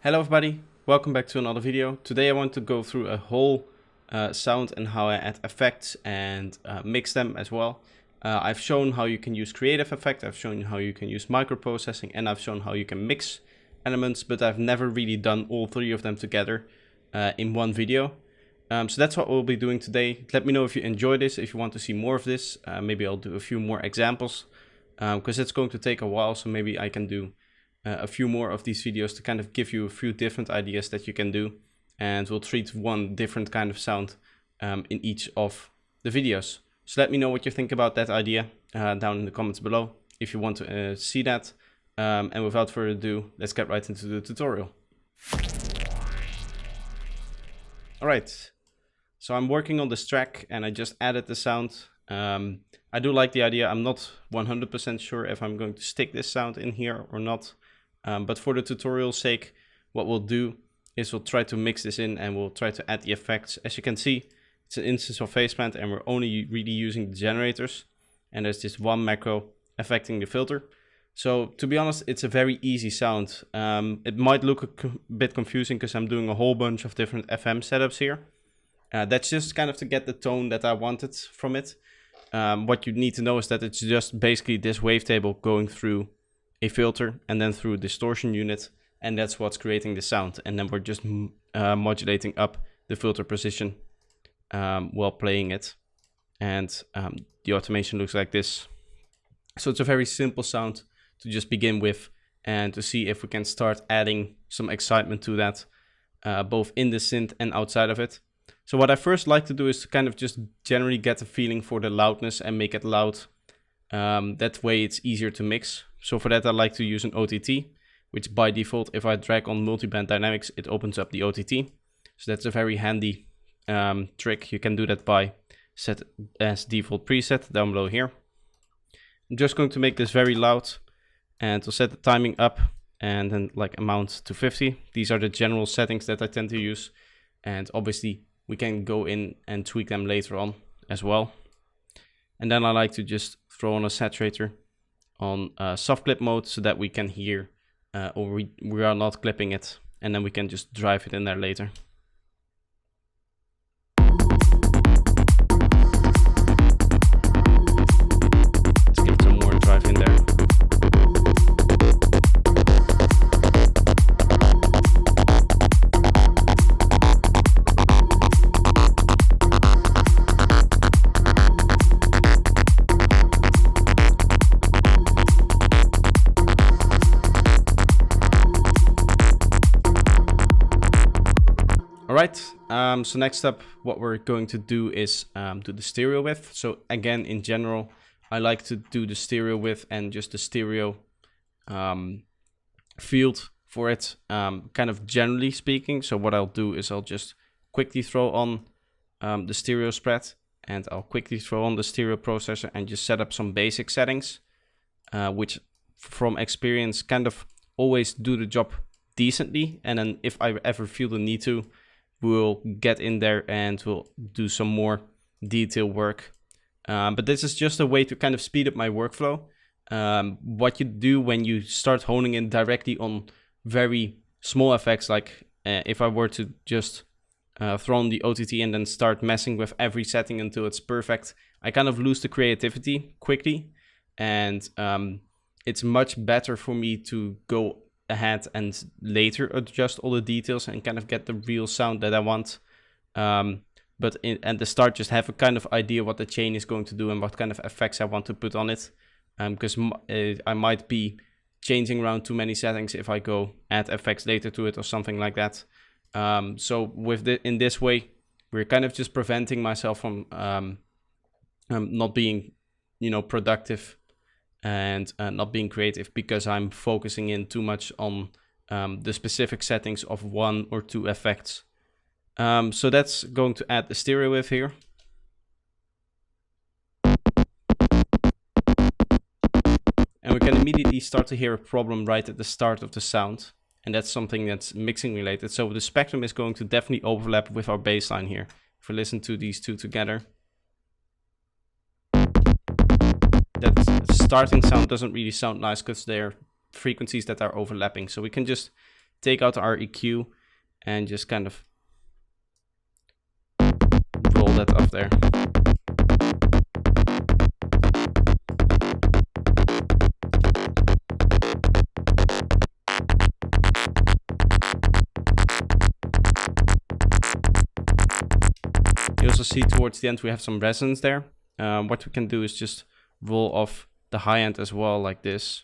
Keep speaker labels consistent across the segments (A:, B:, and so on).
A: Hello everybody, welcome back to another video. Today I want to go through a whole sound and how I add effects and mix them as well. I've shown how you can use creative effect, I've shown how you can use microprocessing, and I've shown how you can mix elements, but I've never really done all three of them together in one video. So that's what we'll be doing today. Let me know if you enjoy this, if you want to see more of this. Maybe I'll do a few more examples because it's going to take a while, so maybe I can do a few more of these videos to kind of give you a few different ideas that you can do, and we'll treat one different kind of sound in each of the videos. So let me know what you think about that idea down in the comments below if you want to see that. And without further ado, let's get right into the tutorial. Alright, so I'm working on this track and I just added the sound. I do like the idea. I'm not 100% sure if I'm going to stick this sound in here or not. But for the tutorial's sake, what we'll do is we'll try to mix this in and we'll try to add the effects. As you can see, it's an instance of Baseband and we're only really using the generators. And there's this one macro affecting the filter. So to be honest, it's a very easy sound. It might look a bit confusing because I'm doing a whole bunch of different FM setups here. That's just kind of to get the tone that I wanted from it. What you need to know is that it's just basically this wavetable going through a filter and then through a distortion unit, and that's what's creating the sound. And then we're just modulating up the filter position while playing it, and the automation looks like this. So it's a very simple sound to just begin with and to see if we can start adding some excitement to that, both in the synth and outside of it. So what I first like to do is to kind of just generally get a feeling for the loudness and make it loud. That way it's easier to mix. So for that I like to use an OTT, which by default, if I drag on multiband dynamics, it opens up the OTT. So that's a very handy trick. You can do that by set as default preset down below here. I'm just going to make this very loud and to set the timing up and then like amount to 50. These are the general settings that I tend to use. And obviously we can go in and tweak them later on as well. And then I like to just throw on a saturator on soft clip mode so that we can hear or we are not clipping it, and then we can just drive it in there later. Let's give it some more drive in there. Alright, so next up what we're going to do is do the stereo width. So again, in general, I like to do the stereo width and just the stereo field for it, kind of generally speaking. So what I'll do is I'll just quickly throw on the stereo spread, and I'll quickly throw on the stereo processor and just set up some basic settings, which from experience kind of always do the job decently. And then if I ever feel the need to, we'll get in there and we'll do some more detail work. But this is just a way to kind of speed up my workflow. What you do when you start honing in directly on very small effects, like if I were to just throw on the OTT and then start messing with every setting until it's perfect, I kind of lose the creativity quickly. And it's much better for me to go ahead and later adjust all the details and kind of get the real sound that I want. But at the start, just have a kind of idea what the chain is going to do and what kind of effects I want to put on it. Because I might be changing around too many settings if I go add effects later to it or something like that. So with in this way, we're kind of just preventing myself from not being, productive and not being creative because I'm focusing in too much on the specific settings of one or two effects. So that's going to add the stereo width here. And we can immediately start to hear a problem right at the start of the sound. And that's something that's mixing related. So the spectrum is going to definitely overlap with our baseline here. If we listen to these two together, that starting sound doesn't really sound nice because they're frequencies that are overlapping. So we can just take out our EQ and just kind of roll that up there. You also see towards the end we have some resonance there. What we can do is just roll off the high end as well, like this.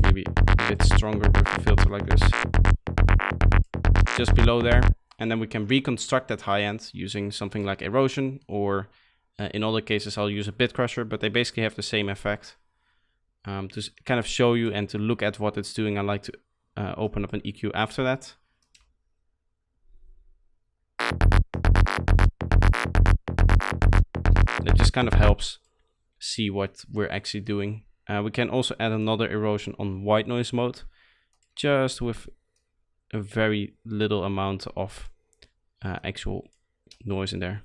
A: Maybe a bit stronger with the filter like this. Just below there. And then we can reconstruct that high end using something like erosion, or in other cases I'll use a bit crusher, but they basically have the same effect. To kind of show you and to look at what it's doing, I like to open up an EQ after that. That just kind of helps see what we're actually doing. We can also add another erosion on white noise mode, just with a very little amount of actual noise in there.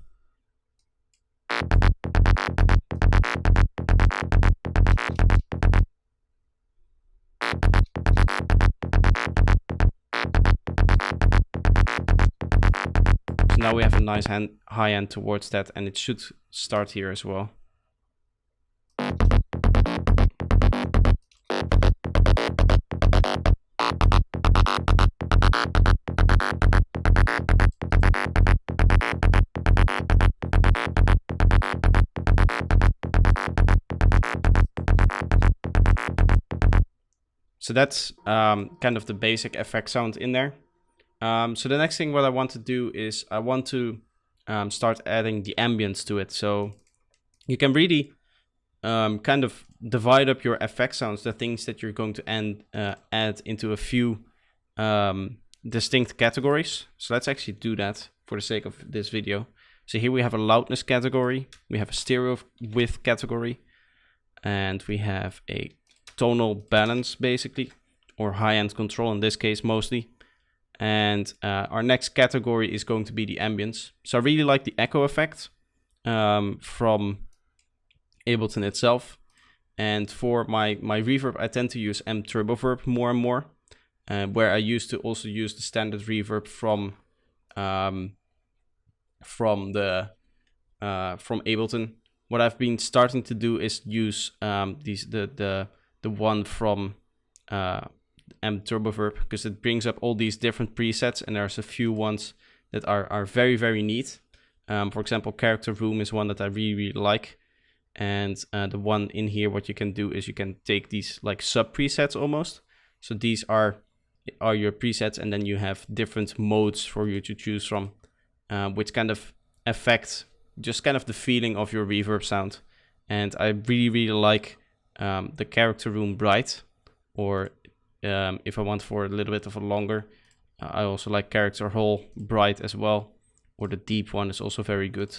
A: So now we have a nice high end towards that, and it should start here as well. So that's kind of the basic effect sound in there. So the next thing what I want to do is I want to start adding the ambience to it. So you can really kind of divide up your effect sounds, the things that you're going to add into a few distinct categories. So let's actually do that for the sake of this video. So here we have a loudness category, we have a stereo width category, and we have a tonal balance basically, or high-end control in this case mostly. And our next category is going to be the ambience. So I really like the echo effect from Ableton itself. And for my reverb, I tend to use M Turbo Verb more and more, where I used to also use the standard reverb from Ableton. What I've been starting to do is use the one from M Turbo Verb, because it brings up all these different presets, and there's a few ones that are very, very neat. For example, Character Room is one that I really, really like. And the one in here, what you can do is you can take these like sub presets almost. So these are your presets, and then you have different modes for you to choose from, which kind of affect just kind of the feeling of your reverb sound. And I really, really like the Character Room Bright, or if I want for a little bit of a longer, I also like Character Hole Bright as well, or the Deep one is also very good.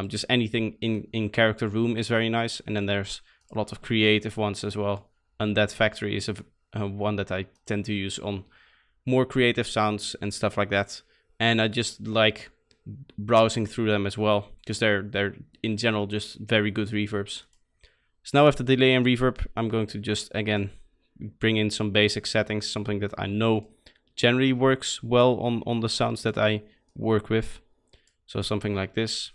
A: Just anything in Character Room is very nice, and then there's a lot of creative ones as well. Undead Factory is a one that I tend to use on more creative sounds and stuff like that. And I just like browsing through them as well, because they're in general just very good reverbs. So now with the delay and reverb, I'm going to just again bring in some basic settings, something that I know generally works well on the sounds that I work with. So something like this.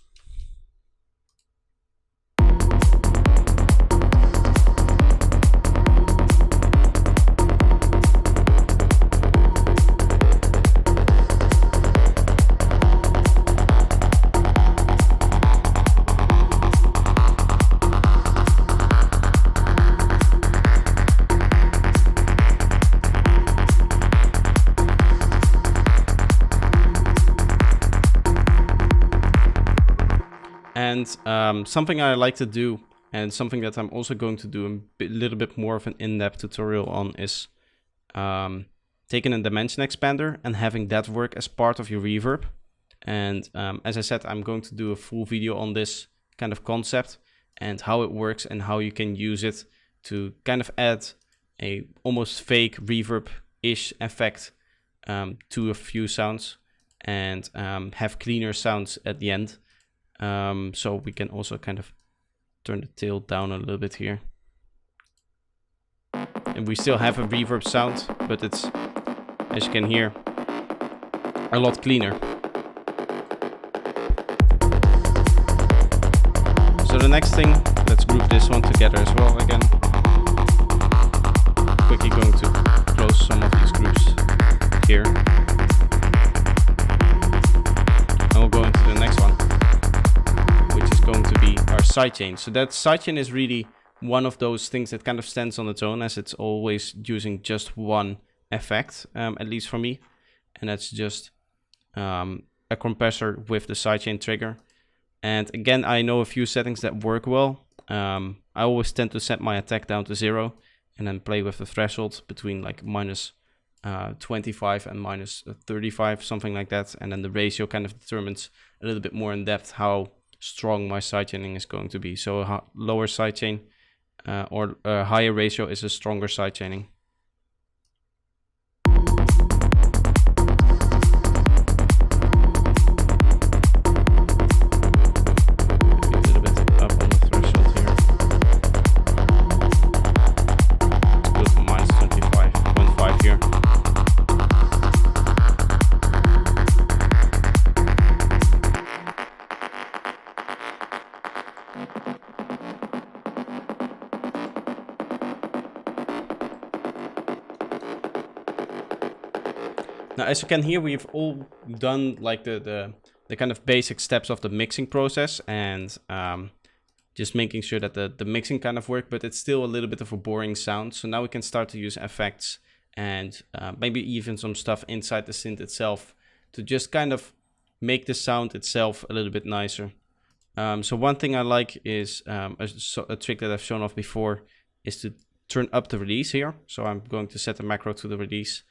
A: And something I like to do, and something that I'm also going to do a little bit more of an in-depth tutorial on, is taking a dimension expander and having that work as part of your reverb. And as I said, I'm going to do a full video on this kind of concept and how it works and how you can use it to kind of add a almost fake reverb-ish effect to a few sounds, and have cleaner sounds at the end. So we can also kind of turn the tail down a little bit here. And we still have a reverb sound, but it's, as you can hear, a lot cleaner. So the next thing, let's group this one together as well again. Quickly going to close some of these groups here. And we'll go into the next one, which is going to be our sidechain. So that sidechain is really one of those things that kind of stands on its own, as it's always using just one effect, at least for me. And that's just a compressor with the sidechain trigger. And again, I know a few settings that work well. I always tend to set my attack down to 0 and then play with the threshold between like minus 25 and minus 35, something like that. And then the ratio kind of determines a little bit more in depth how strong my sidechaining is going to be. So a lower sidechain or a higher ratio is a stronger sidechaining. Now, as you can hear, we've all done like the kind of basic steps of the mixing process and just making sure that the mixing kind of work, but it's still a little bit of a boring sound. So now we can start to use effects and maybe even some stuff inside the synth itself to just kind of make the sound itself a little bit nicer. So one thing I like is a trick that I've shown off before is to turn up the release here. So I'm going to set the macro to the release.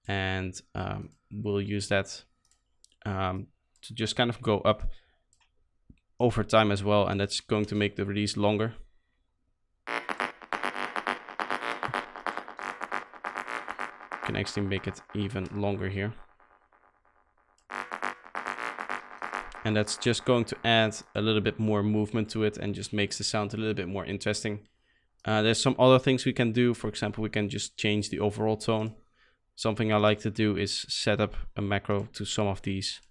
A: And we'll use that to just kind of go up over time as well, and that's going to make the release longer. You can actually make it even longer here. And that's just going to add a little bit more movement to it and just makes the sound a little bit more interesting. There's some other things we can do. For example, we can just change the overall tone. Something I like to do is set up a macro to some of these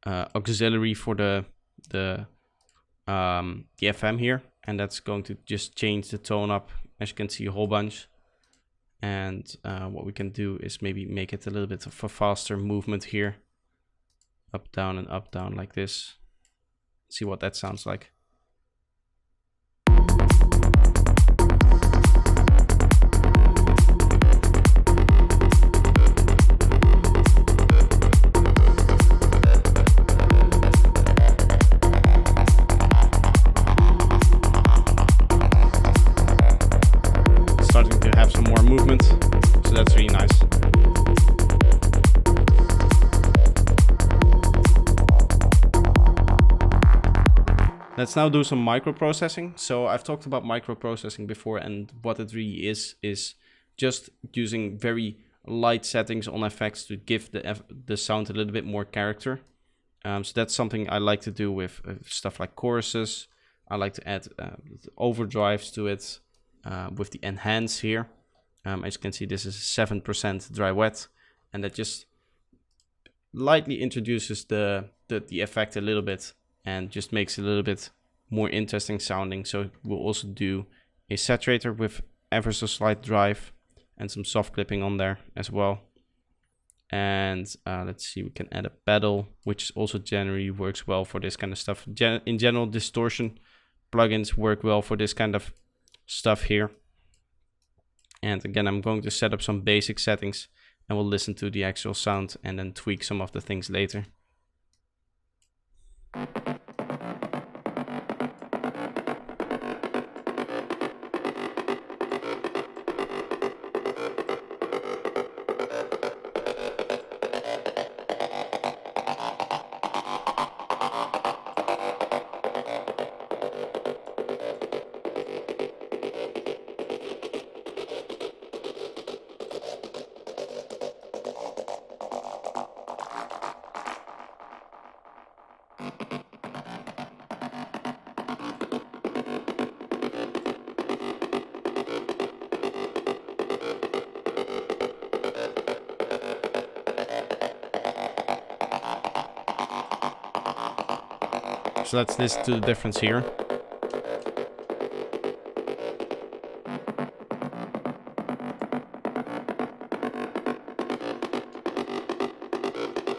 A: auxiliary for the FM here, and that's going to just change the tone up, as you can see, a whole bunch. And what we can do is maybe make it a little bit of a faster movement here, up down like this. See what that sounds like. Movement, so that's really nice. Let's now do some microprocessing. So I've talked about microprocessing before, and what it really is just using very light settings on effects to give the sound a little bit more character. So that's something I like to do with stuff like choruses. I like to add overdrives to it with the enhance here. As you can see, this is 7% dry wet, and that just lightly introduces the effect a little bit and just makes it a little bit more interesting sounding. So we'll also do a saturator with ever so slight drive and some soft clipping on there as well. And let's see, we can add a pedal, which also generally works well for this kind of stuff. In general, distortion plugins work well for this kind of stuff here. And again, I'm going to set up some basic settings and we'll listen to the actual sound and then tweak some of the things later. So let's listen to the difference here.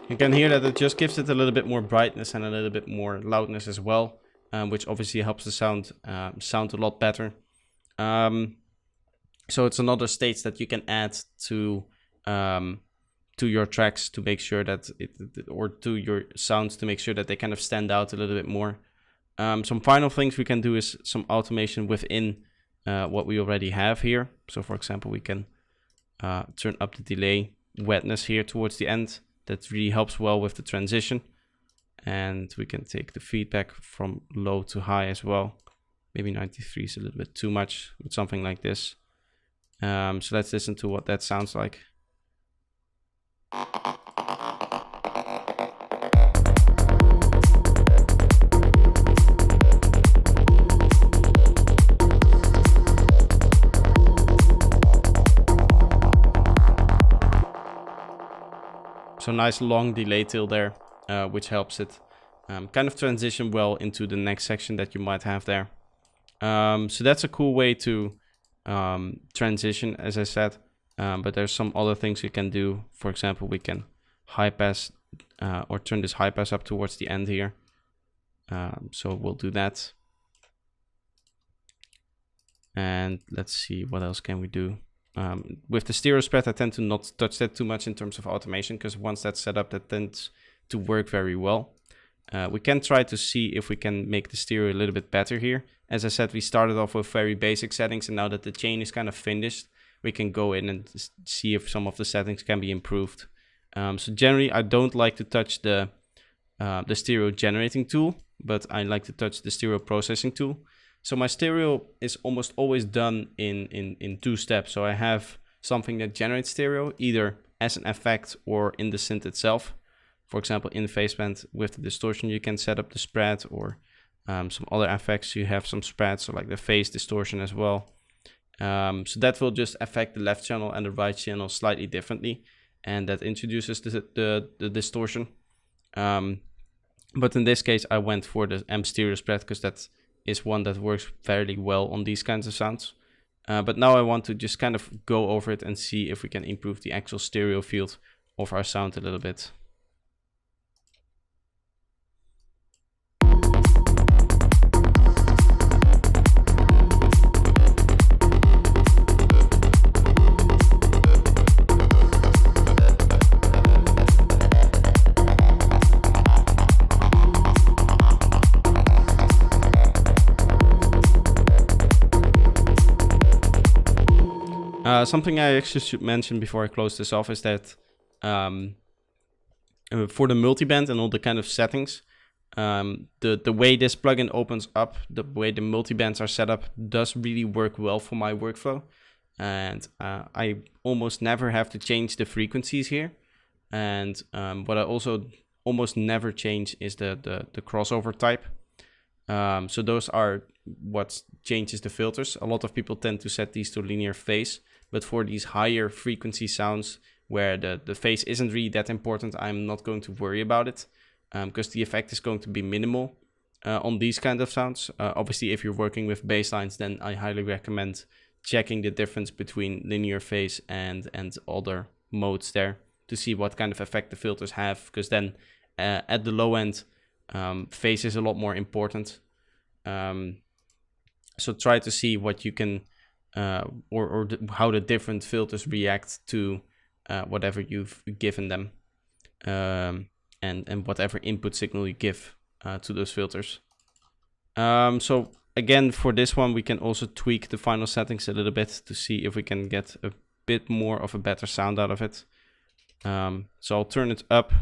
A: You can hear that it just gives it a little bit more brightness and a little bit more loudness as well, which obviously helps the sound sound a lot better. So it's another stage that you can add to your tracks to make sure that or to your sounds to make sure that they kind of stand out a little bit more. Some final things we can do is some automation within what we already have here. So for example, we can turn up the delay wetness here towards the end. That really helps well with the transition. And we can take the feedback from low to high as well. Maybe 93 is a little bit too much with something like this. So let's listen to what that sounds like. So nice long delay tail there, which helps it kind of transition well into the next section that you might have there. So that's a cool way to transition, as I said, but there's some other things you can do. For example, we can high pass or turn this high pass up towards the end here. So we'll do that. And let's see, what else can we do? With the stereo spread, I tend to not touch that too much in terms of automation, because once that's set up, that tends to work very well. We can try to see if we can make the stereo a little bit better here. As I said, we started off with very basic settings, and now that the chain is kind of finished, we can go in and see if some of the settings can be improved. So generally, I don't like to touch the stereo generating tool, but I like to touch the stereo processing tool. So my stereo is almost always done in two steps. So I have something that generates stereo, either as an effect or in the synth itself. For example, in the baseband with the distortion, you can set up the spread, or some other effects, you have some spreads, so like the phase distortion as well. So that will just affect the left channel and the right channel slightly differently, and that introduces the distortion. But in this case, I went for the M stereo spread because that is one that works fairly well on these kinds of sounds. But now I want to just kind of go over it and see if we can improve the actual stereo field of our sound a little bit. Something I actually should mention before I close this off is that for the multiband and all the kind of settings, the way this plugin opens up, the way the multibands are set up, does really work well for my workflow. And I almost never have to change the frequencies here. And what I also almost never change is the crossover type. So those are what changes the filters. A lot of people tend to set these to linear phase, but for these higher frequency sounds where the phase isn't really that important, I'm not going to worry about it, because the effect is going to be minimal on these kind of sounds. Obviously, if you're working with bass lines, then I highly recommend checking the difference between linear phase and other modes there to see what kind of effect the filters have, because then at the low end, phase is a lot more important. So try to see what you can how the different filters react to whatever you've given them, and whatever input signal you give to those filters. So again, for this one, we can also tweak the final settings a little bit to see if we can get a bit more of a better sound out of it. So I'll turn it up.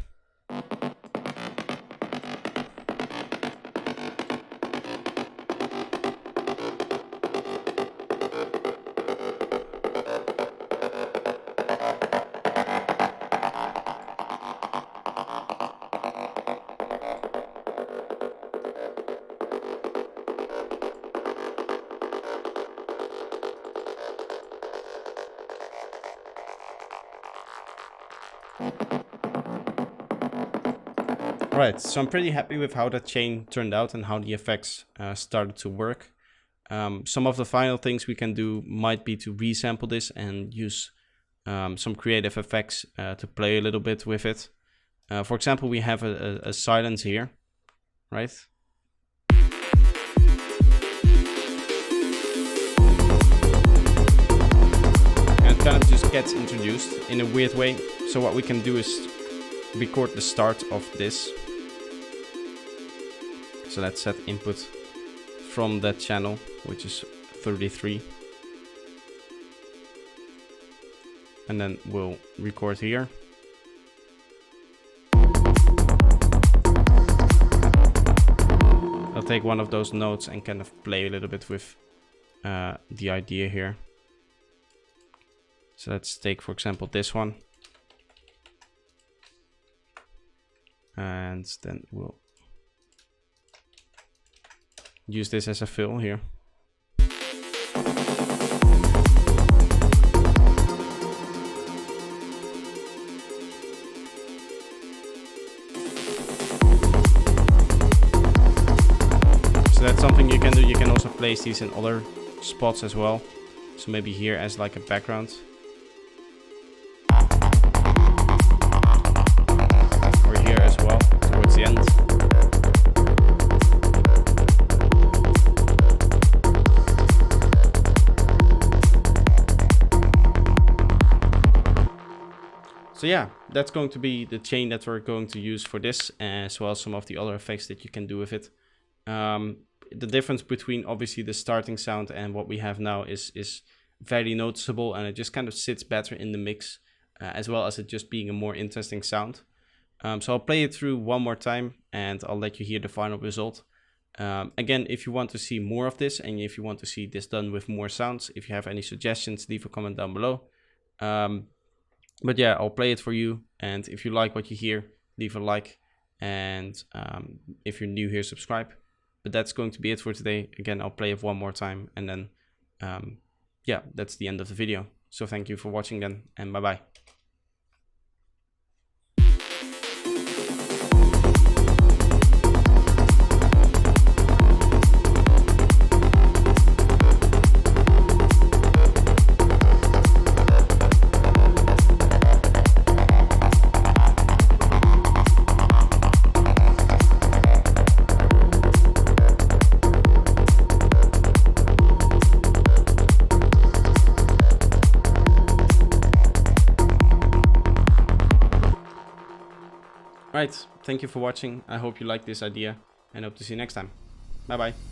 A: Alright, so I'm pretty happy with how that chain turned out and how the effects started to work. Some of the final things we can do might be to resample this and use some creative effects to play a little bit with it. For example, we have a silence here, right? And it kind of just gets introduced in a weird way. So what we can do is record the start of this. So let's set input from that channel, which is 33. And then we'll record here. I'll take one of those notes and kind of play a little bit with the idea here. So let's take, for example, this one. And then we'll use this as a fill here. So that's something you can do. You can also place these in other spots as well. So maybe here as like a background. Or here as well, towards the end. So yeah, that's going to be the chain that we're going to use for this, as well as some of the other effects that you can do with it. The difference between obviously the starting sound and what we have now is very noticeable, and it just kind of sits better in the mix, as well as it just being a more interesting sound. So I'll play it through one more time and I'll let you hear the final result. Again, if you want to see more of this and if you want to see this done with more sounds, if you have any suggestions, leave a comment down below. But yeah, I'll play it for you, and if you like what you hear, leave a like, and if you're new here, subscribe. But that's going to be it for today. Again, I'll play it one more time, and then yeah, that's the end of the video. So thank you for watching then, and bye bye. Right, thank you for watching. I hope you like this idea and hope to see you next time. Bye bye.